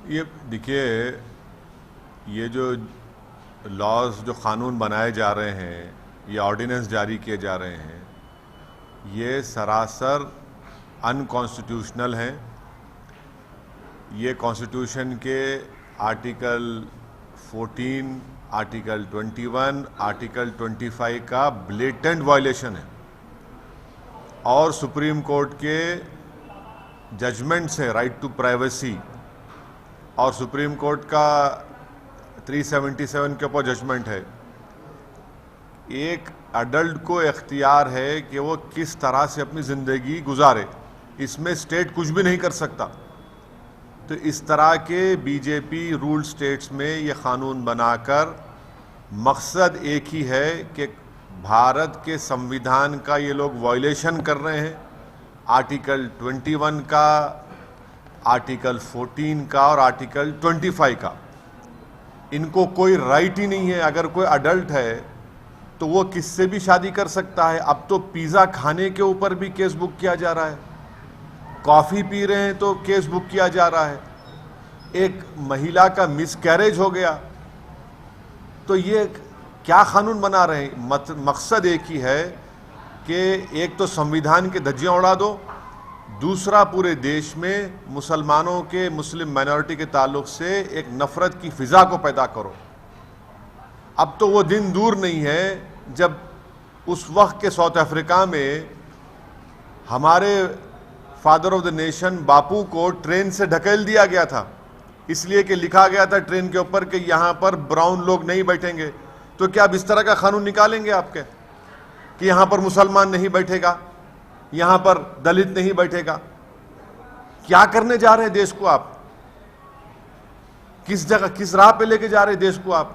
یہ دیکھیے، یہ جو لاز، جو قانون بنائے جا رہے ہیں، یہ آرڈیننس جاری کیے جا رہے ہیں، یہ سراسر ان کانسٹیٹیوشنل ہیں۔ یہ کانسٹیٹیوشن کے آرٹیکل 14، آرٹیکل 21، آرٹیکل 25 کا بلیٹنٹ وائلیشن ہے، اور سپریم کورٹ کے ججمنٹس ہے، رائٹ ٹو پرائیویسی، اور سپریم کورٹ کا 377 کے اوپر ججمنٹ ہے۔ ایک اڈلٹ کو اختیار ہے کہ وہ کس طرح سے اپنی زندگی گزارے، اس میں اسٹیٹ کچھ بھی نہیں کر سکتا۔ تو اس طرح کے بی جے پی رول سٹیٹس میں یہ قانون بنا کر مقصد ایک ہی ہے کہ بھارت کے سمویدھان کا یہ لوگ وائلیشن کر رہے ہیں، آرٹیکل 21 کا، آرٹیکل 14 کا اور آرٹیکل 25 کا۔ ان کو کوئی رائٹ ہی نہیں ہے۔ اگر کوئی اڈلٹ ہے تو وہ کس سے بھی شادی کر سکتا ہے۔ اب تو پیزا کھانے کے اوپر بھی کیس بک کیا جا رہا ہے، کافی پی رہے ہیں تو کیس بک کیا جا رہا ہے، ایک مہیلا کا مس کیریج ہو گیا۔ تو یہ کیا قانون بنا رہے ہیں؟ مقصد ایک ہی ہے کہ ایک تو سمویدھان کے دھجیاں اڑا دو، دوسرا پورے دیش میں مسلمانوں کے، مسلم مائنورٹی کے تعلق سے ایک نفرت کی فضا کو پیدا کرو۔ اب تو وہ دن دور نہیں ہے جب اس وقت کے ساؤتھ افریقہ میں ہمارے father of the nation Bapu کو ٹرین سے ڈھکیل دیا گیا تھا، اس لیے کہ لکھا گیا تھا ٹرین کے اوپر کہ یہاں پر براؤن لوگ نہیں بیٹھیں گے۔ تو کیا اب اس طرح کا قانون نکالیں گے آپ کے کہ یہاں پر مسلمان نہیں بیٹھے گا، یہاں پر دلت نہیں بیٹھے گا؟ کیا کرنے جا رہے ہیں دیش کو آپ؟ کس جگہ، کس راہ پہ لے کے جا رہے ہیں دیش کو آپ؟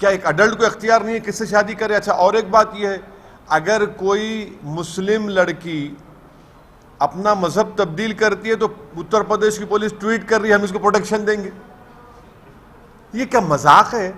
کیا ایک اڈلٹ کو اختیار نہیں ہے کس سے شادی کرے؟ اچھا، اور ایک بات یہ ہے، اگر کوئی مسلم لڑکی اپنا مذہب تبدیل کرتی ہے تو اتر پردیش کی پولیس ٹویٹ کر رہی ہے ہم اس کو پروٹیکشن دیں گے۔ یہ کیا مذاق ہے؟